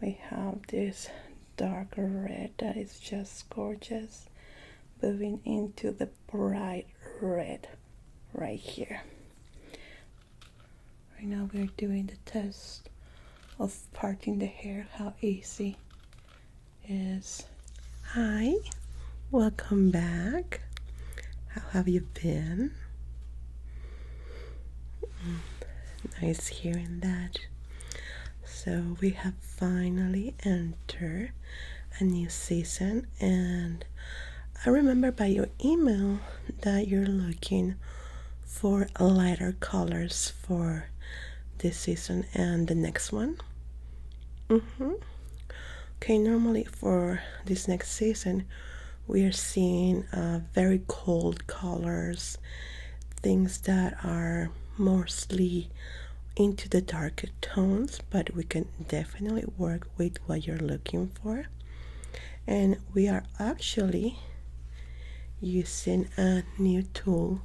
we have this darker red that is just gorgeous, moving into the bright red right here. Right now we're doing the test of parting the hair, how easy it is. Hi, welcome back. How have you been? Nice hearing that. So we have finally entered a new season, and I remember by your email that you're looking for lighter colors for this season and the next one. Okay, normally for this next season we are seeing very cold colors, things that are mostly into the darker tones, but we can definitely work with what you're looking for. And we are actually using a new tool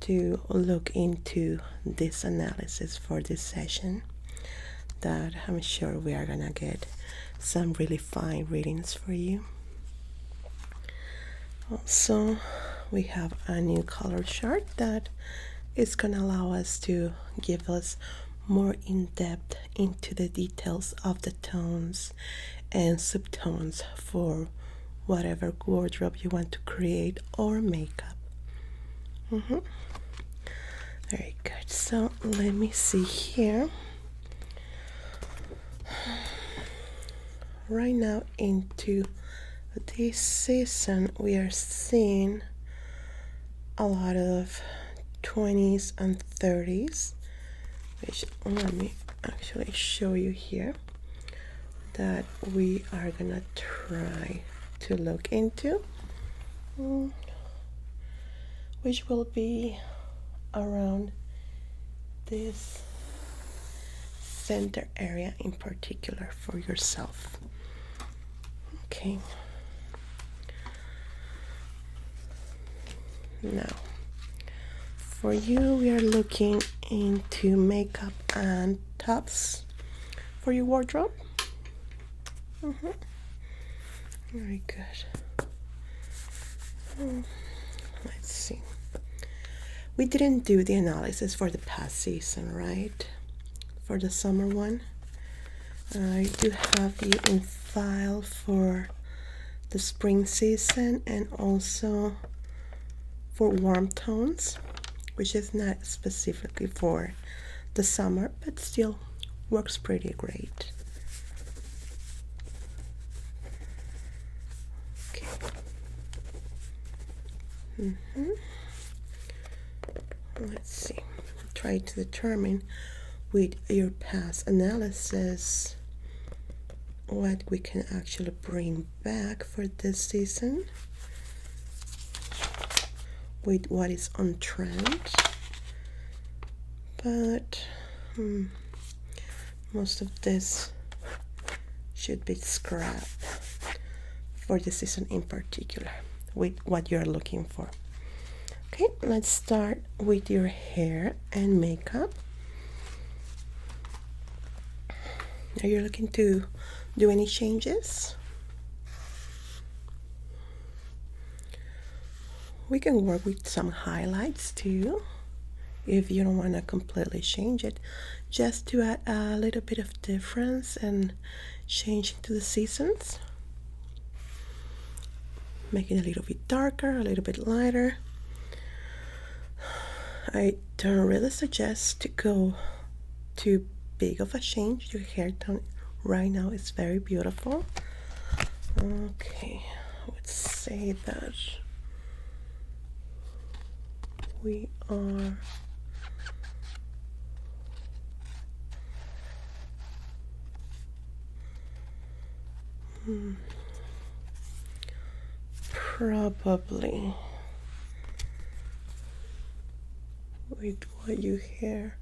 to look into this analysis for this session that I'm sure we are gonna get some really fine readings for you. Also, we have a new color chart that is gonna allow us to give us more in-depth into the details of the tones and subtones for whatever wardrobe you want to create or makeup. Very good. So let me see here. Right now into this season we are seeing a lot of 20s and 30s, which let me actually show you here that we are gonna try to look into, which will be around this center area in particular for yourself. Okay, now for you we are looking into makeup and tops for your wardrobe. Very good. Let's see. We didn't do the analysis for the past season, right? For the summer one. I do have you in file for the spring season and also for warm tones, which is not specifically for the summer, but still works pretty great. Okay. Let's see. Try to determine with your past analysis what we can actually bring back for this season with what is on trend, but most of this should be scrapped for the season in particular with what you're looking for. Okay, let's start with your hair and makeup. Are you looking to do any changes? We can work with some highlights too, if you don't want to completely change it, just to add a little bit of difference and change into the seasons. Make it a little bit darker, a little bit lighter. I don't really suggest to go too big of a change. Your hair tone right now is very beautiful. Okay, let's say that we are probably with what your hair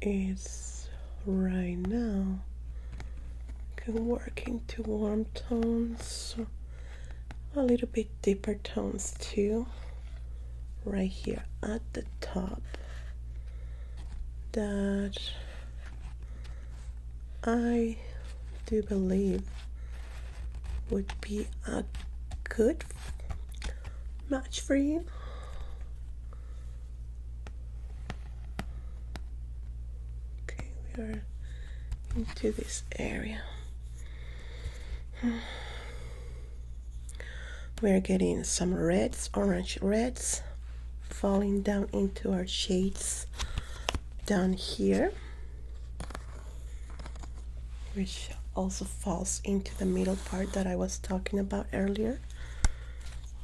is right now, can work into warm tones, a little bit deeper tones too, right here at the top, that I do believe would be a good match for you. Okay, we are into this area. We're getting some reds, orange reds, falling down into our shades down here, which also falls into the middle part that I was talking about earlier.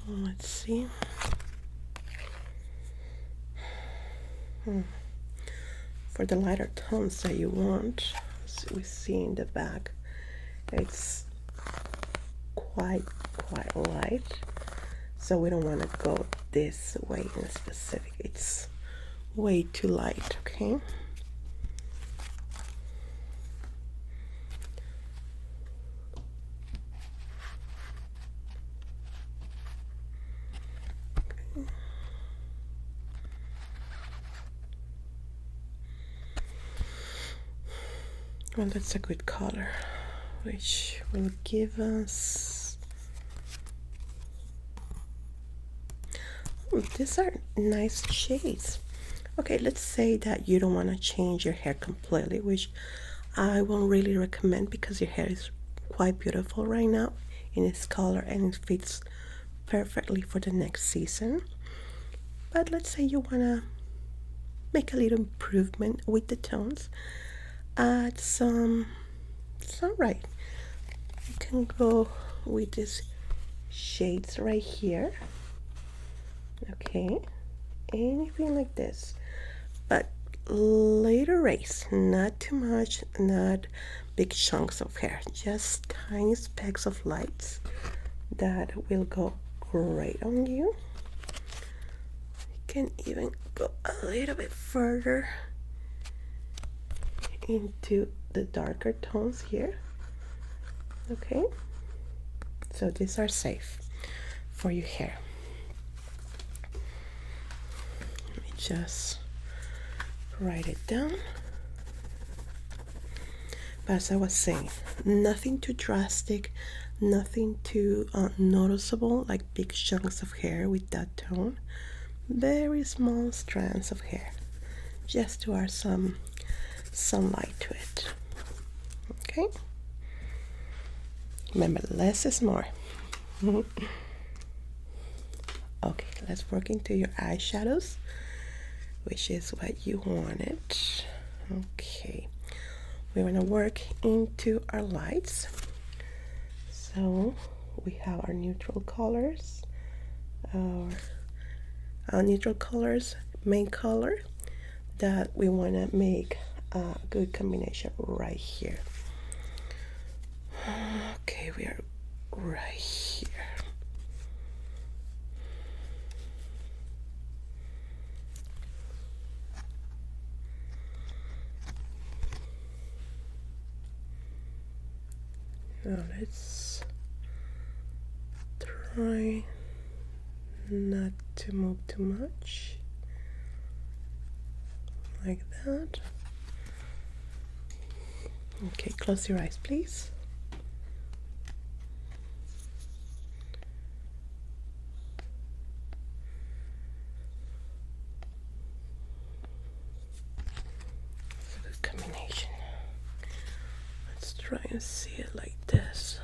Let's see. For the lighter tones that you want, as we see in the back, it's quite light, so we don't want to go this way in specific. It's way too light. Okay, well, that's a good color, which will give us, these are nice shades. Okay, let's say that you don't want to change your hair completely, which I won't really recommend because your hair is quite beautiful right now in its color and it fits perfectly for the next season. But let's say you want to make a little improvement with the tones, add some sunlight. You can go with these shades right here. Okay, anything like this, but little rays, not too much, not big chunks of hair, just tiny specks of lights that will go great on you. You can even go a little bit further into the darker tones here. Okay, so these are safe for your hair. Let me just write it down. But as I was saying, nothing too drastic, nothing too noticeable, like big chunks of hair with that tone. Very small strands of hair, just to add some sunlight to it. Okay, remember, less is more. Okay, let's work into your eyeshadows, which is what you wanted. Okay, we're gonna work into our lights. So we have our neutral colors, our neutral colors, main color that we want to make a good combination right here. Okay, we are right here. Now let's try not to move too much, like that. Okay, close your eyes, please. It's a good combination. Let's try and see it like this.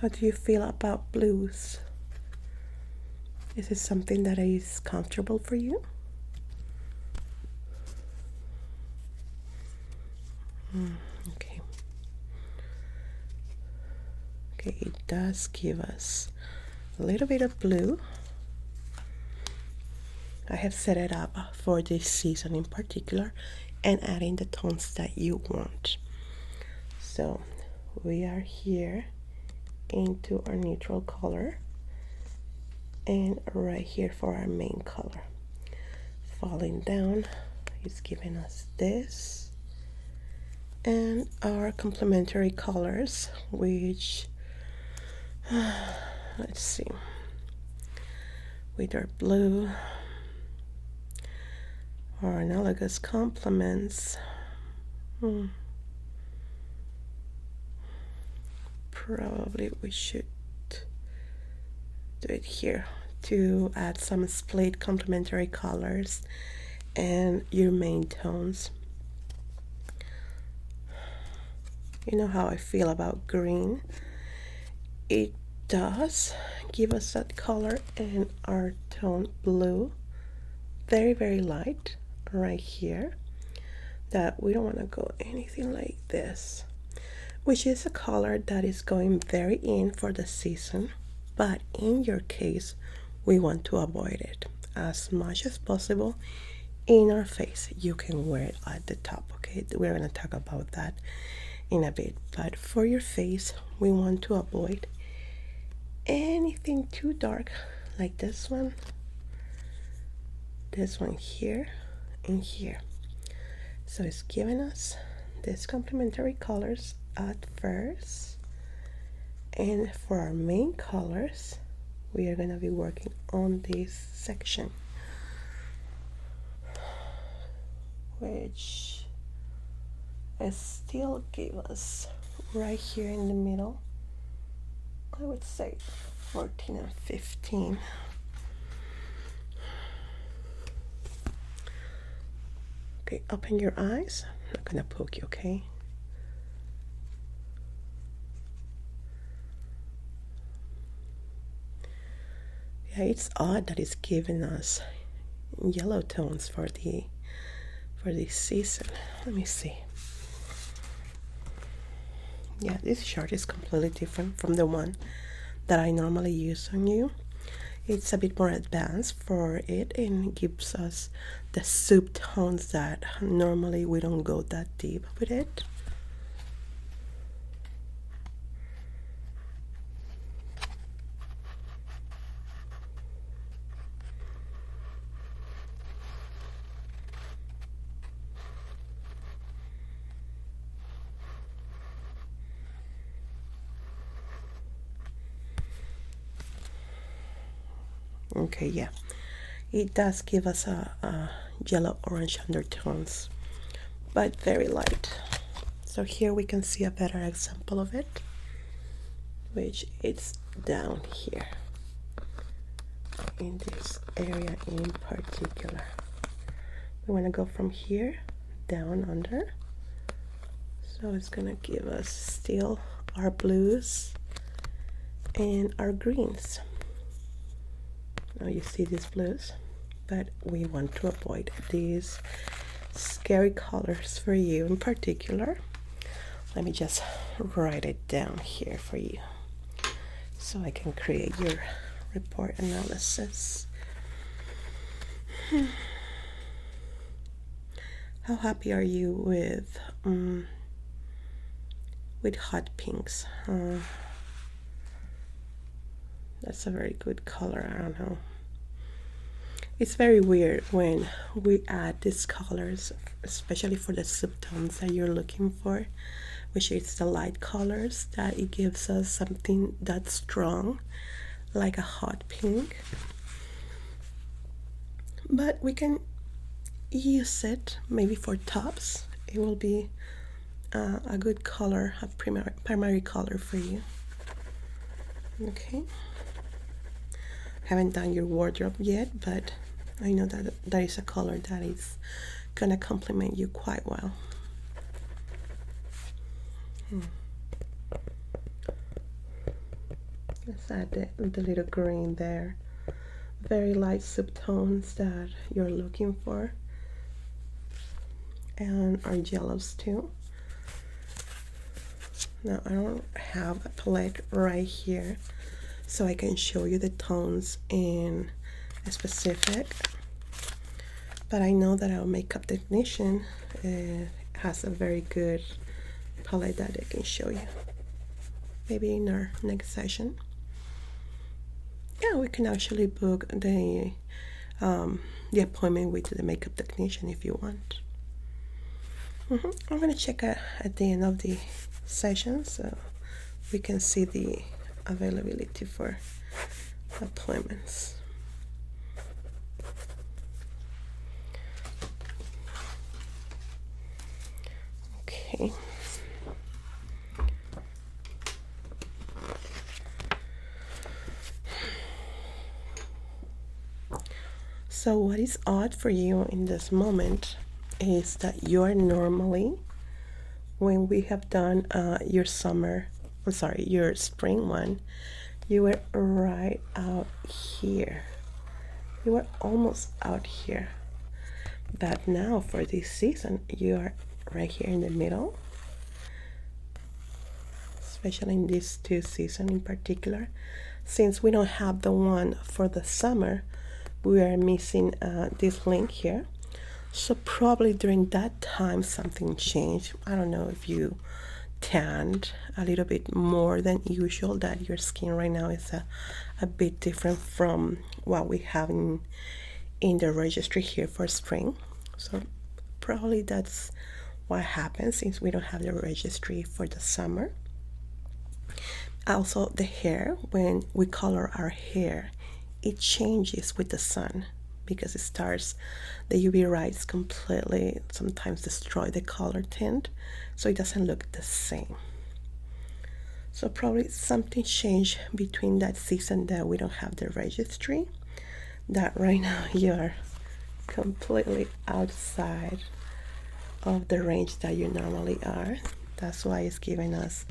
How do you feel about blues? Is it something that is comfortable for you? Okay. Okay, it does give us a little bit of blue. I have set it up for this season in particular and adding the tones that you want. So we are here into our neutral color and right here for our main color. Falling down is giving us this, and our complementary colors, which let's see, with our blue, or analogous complements. Probably we should do it here to add some split complementary colors and your main tones. You know how I feel about green. It does give us that color, and our tone blue, very, very light right here, that we don't want to go anything like this, which is a color that is going very in for the season, but in your case, we want to avoid it as much as possible. In our face, you can wear it at the top, okay? We're going to talk about that in a bit, but for your face, we want to avoid anything too dark like this one here, and here. So it's giving us these complementary colors at first, and for our main colors we are going to be working on this section, which is still give us right here in the middle, I would say 14 and 15. Okay, open your eyes. I'm not gonna poke you, okay? Yeah, it's odd that it's giving us yellow tones for this season. Let me see. Yeah, this chart is completely different from the one that I normally use on you. It's a bit more advanced for it and gives us the soup tones that normally we don't go that deep with it. Okay, yeah, it does give us a yellow orange undertones, but very light. So here we can see a better example of it, which is down here in this area in particular. We want to go from here down under, so it's gonna give us still our blues and our greens. Now you see these blues, but we want to avoid these scary colors for you in particular. Let me just write it down here for you so I can create your report analysis. How happy are you with hot pinks? That's a very good color. I don't know. It's very weird when we add these colors, especially for the subtones that you're looking for, which is the light colors, that it gives us something that's strong, like a hot pink. But we can use it maybe for tops. It will be a good color, a primary color for you. Okay. Haven't done your wardrobe yet, but I know that that is a color that is gonna complement you quite well. Let's add the little green there. Very light subtones that you're looking for, and our yellows too. Now I don't have a palette right here, so I can show you the tones in a specific, but I know that our makeup technician has a very good palette that I can show you, maybe in our next session. Yeah, we can actually book the appointment with the makeup technician if you want. I'm gonna check at the end of the session so we can see the availability for appointments. Okay. So what is odd for you in this moment is that you are normally, when we have done your your spring one, you were right out here. You were almost out here. But now for this season, you are right here in the middle, especially in these two seasons in particular. Since we don't have the one for the summer, we are missing this link here. So probably during that time something changed. I don't know if you tanned a little bit more than usual, that your skin right now is a bit different from what we have in the registry here for spring. So probably that's what happens since we don't have the registry for the summer. Also the hair, when we color our hair, it changes with the sun because it starts, the UV rays completely sometimes destroy the color tint, so it doesn't look the same. So probably something changed between that season that we don't have the registry, that right now you're completely outside of the range that you normally are. That's why it's giving us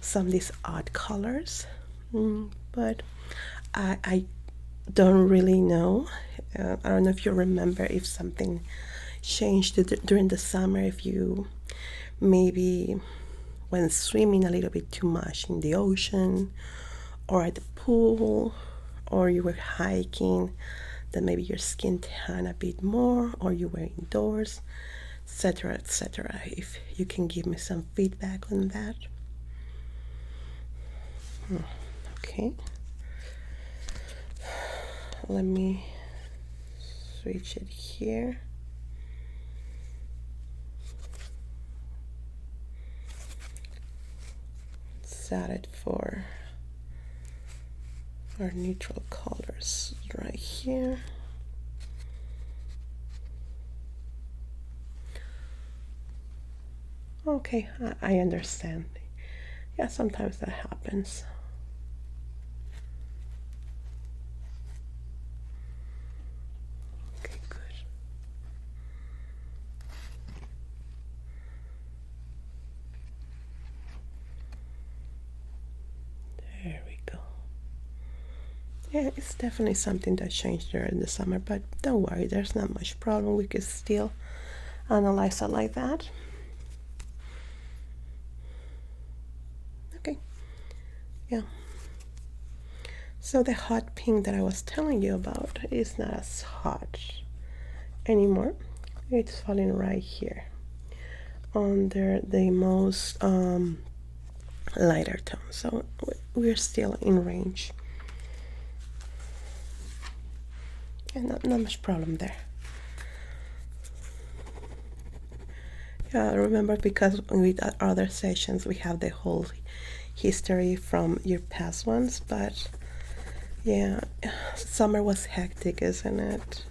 some of these odd colors. But I don't really know. I don't know if you remember if something changed during the summer, if you maybe went swimming a little bit too much in the ocean or at the pool, or you were hiking, then maybe your skin tanned a bit more, or you were indoors, etc., etc. If you can give me some feedback on that. Okay. Let me switch it here. Set it for our neutral colors right here. Okay, I understand. Yeah, sometimes that happens. Okay, good. There we go. Yeah, it's definitely something that changed during the summer, but don't worry, there's not much problem. We could still analyze it like that. Okay. Yeah. So the hot pink that I was telling you about is not as hot anymore. It's falling right here under the most lighter tone. So we're still in range. And not much problem there. Yeah, remember, because with other sessions we have the whole history from your past ones, but yeah, summer was hectic, isn't it?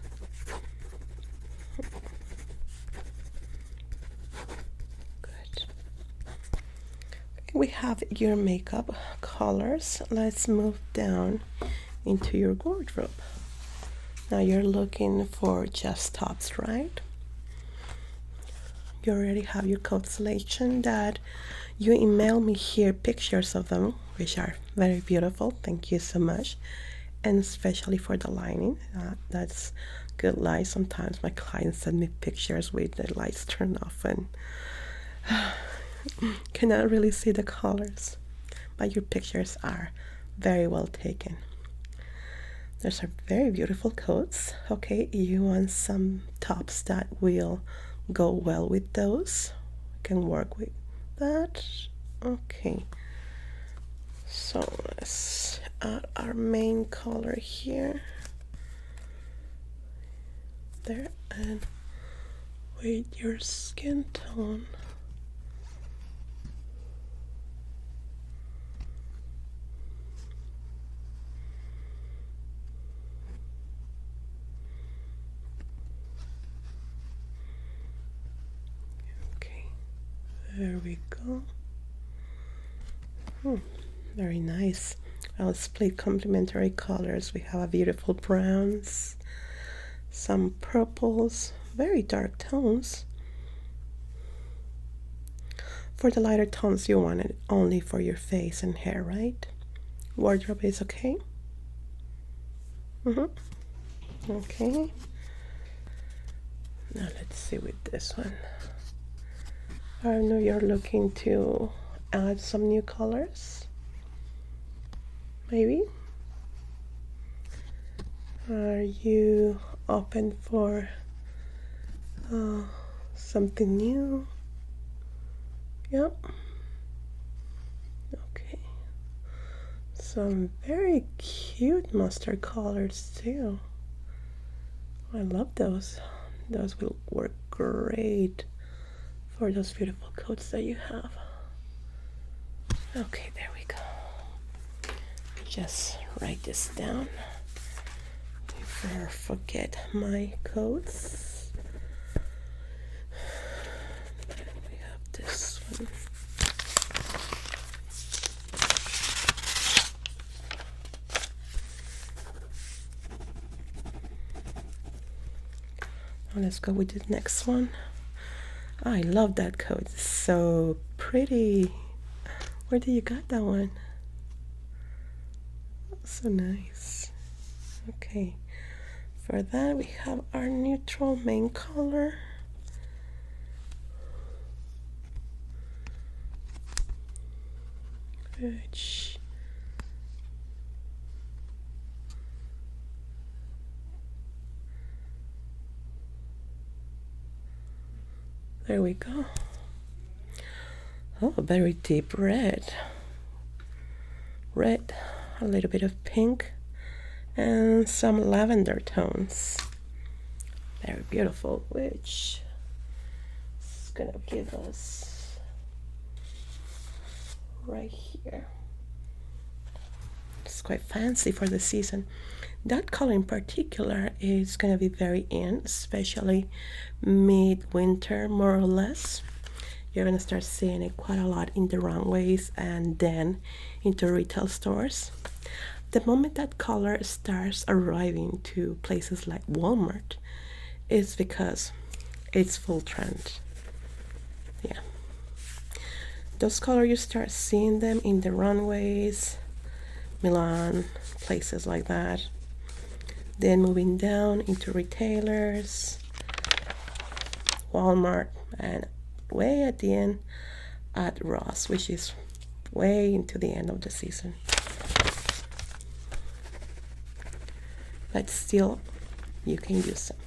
Good. We have your makeup colors. Let's move down into your wardrobe. Now you're looking for just tops, right? You already have your coat selection that you email me here pictures of them, which are very beautiful. Thank you so much. And especially for the lining, that's good light. Sometimes my clients send me pictures with the lights turned off and cannot really see the colors, but your pictures are very well taken. Those are very beautiful coats. Okay, you want some tops that will go well with those. Can work with that. Okay, so let's add our main color here, there, and with your skin tone. There we go. Very nice. I'll split complementary colors. We have beautiful browns, some purples, very dark tones. For the lighter tones, you want it only for your face and hair, right? Wardrobe is okay? Okay. Now let's see with this one. I know you're looking to add some new colors. Maybe? Are you open for something new? Yep. Okay. Some very cute mustard colors too. I love those. Those will work great for those beautiful coats that you have. Okay, there we go. Just write this down before I forget my coats. We have this one. Now let's go with the next one. I love that coat. It's so pretty. Where did you get that one? So nice. Okay. For that we have our neutral main color. Which there we go. Oh, very deep red. Red, a little bit of pink, and some lavender tones. Very beautiful, which is gonna give us right here. It's quite fancy for the season. That color in particular is gonna be very in, especially mid-winter, more or less. You're gonna start seeing it quite a lot in the runways and then into retail stores. The moment that color starts arriving to places like Walmart, it's because it's full trend. Yeah. Those colors, you start seeing them in the runways, Milan, places like that. Then moving down into retailers, Walmart, and way at the end at Ross, which is way into the end of the season. But still, you can use them.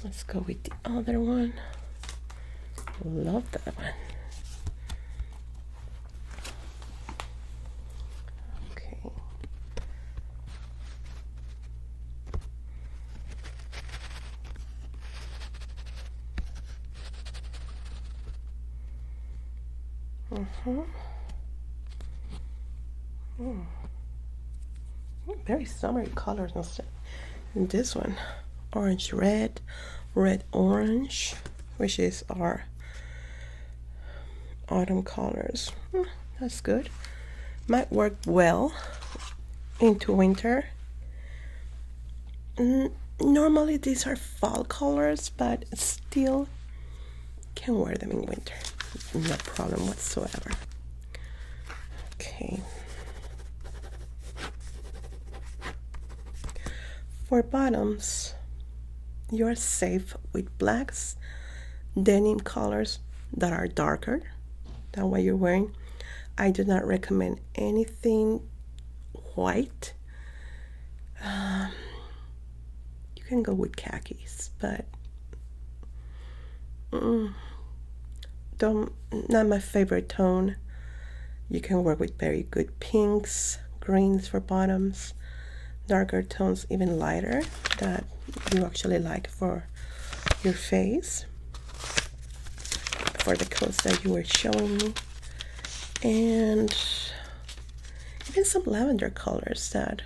Let's go with the other one. Love that one. Okay. Very summery colors instead. And this one, orange red, red orange, which is our autumn colors. That's good. Might work well into winter. Normally these are fall colors, but still can wear them in winter. No problem whatsoever. Okay. For bottoms, you're safe with blacks, denim colors that are darker than what you're wearing. I do not recommend anything white. You can go with khakis, but not my favorite tone. You can work with very good pinks, greens for bottoms, darker tones, even lighter, that you actually like for your face, for the coats that you were showing me, and even some lavender colors that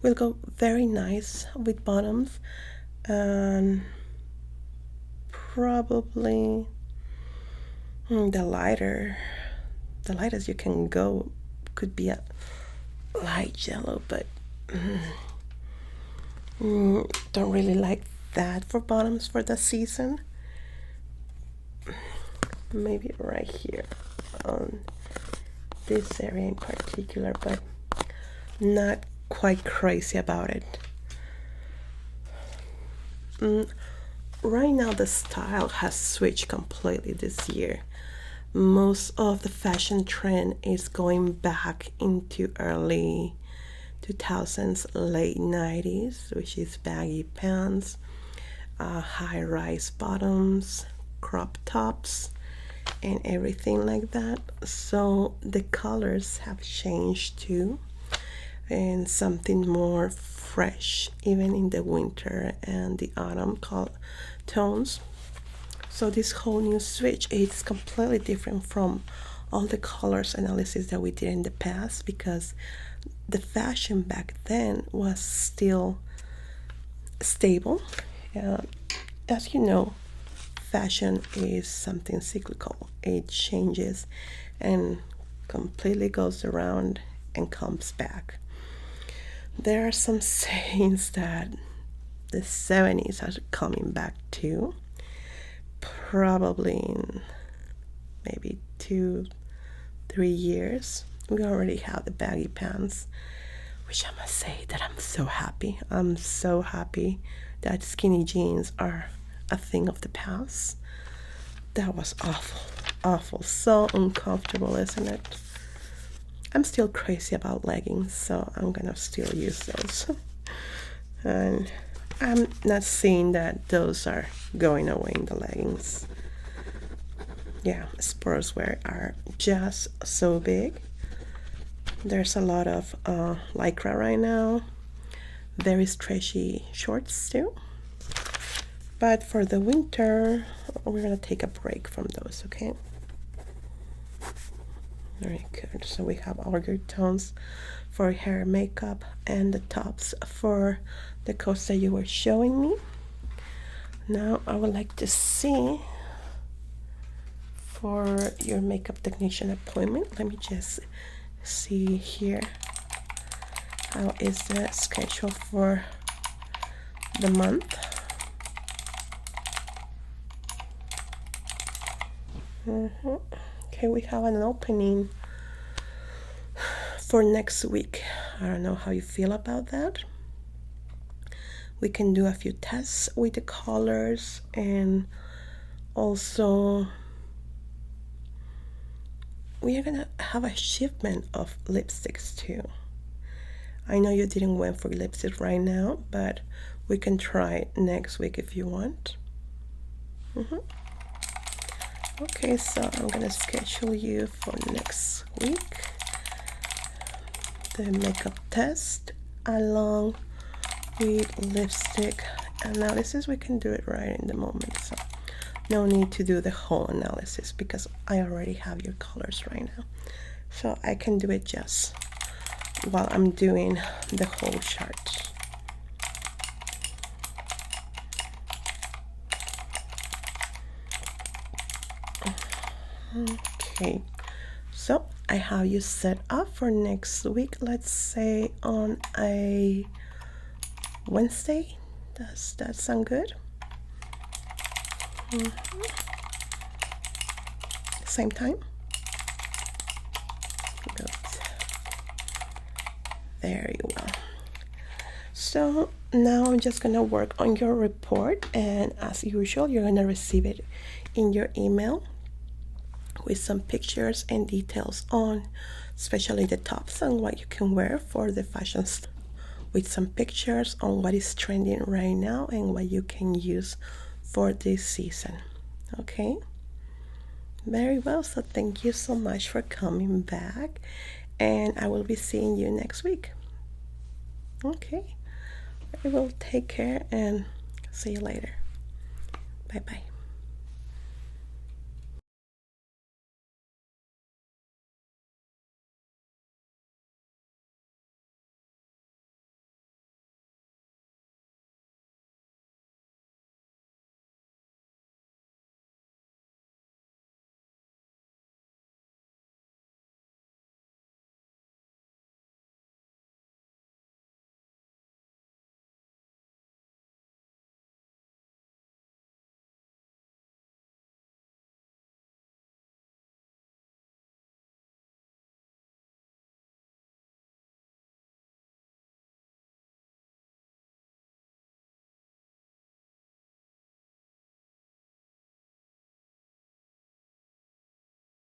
will go very nice with bottoms and probably the lightest you can go could be a light yellow, but don't really like that for bottoms for the season. Maybe right here on this area in particular, but not quite crazy about it. Right now the style has switched completely this year. Most of the fashion trend is going back into early 2000s, late 90s, which is baggy pants, high-rise bottoms, crop tops, and everything like that. So the colors have changed too, and something more fresh even in the winter and the autumn tones. So this whole new switch is completely different from all the colors analysis that we did in the past, because the fashion back then was still stable. As you know, fashion is something cyclical. It changes and completely goes around and comes back. There are some sayings that the 70s are coming back to, probably in maybe 2-3 years. We already have the baggy pants, which I must say that I'm so happy. I'm so happy that skinny jeans are a thing of the past. That was awful, so uncomfortable, isn't it? I'm still crazy about leggings, so I'm gonna still use those. And I'm not saying that those are going away in the leggings. Yeah, sportswear are just so big. There's a lot of lycra right now, very stretchy shorts too. But for the winter, we're gonna take a break from those, okay? Very good. So we have all good tones for hair, makeup, and the tops for the coats that you were showing me. Now I would like to see for your makeup technician appointment. Let me just see here. How is the schedule for the month? Okay, we have an opening for next week. I don't know how you feel about that. We can do a few tests with the colors, and also we are gonna have a shipment of lipsticks too. I know you didn't went for lipstick right now, but we can try next week if you want. Okay, so I'm gonna schedule you for next week. The makeup test along with lipstick analysis. We can do it right in the moment, so no need to do the whole analysis because I already have your colors right now. So I can do it just while I'm doing the whole chart. Okay, so I have you set up for next week. Let's say on a Wednesday. Does that sound good? Same time? Good. Very well. So now I'm just gonna work on your report, and as usual, you're gonna receive it in your email with some pictures and details on, especially the tops and what you can wear for the fashion store, with some pictures on what is trending right now and what you can use for this season. Okay, very well. So thank you so much for coming back, and I will be seeing you next week. Okay, I will take care and see you later. Bye bye.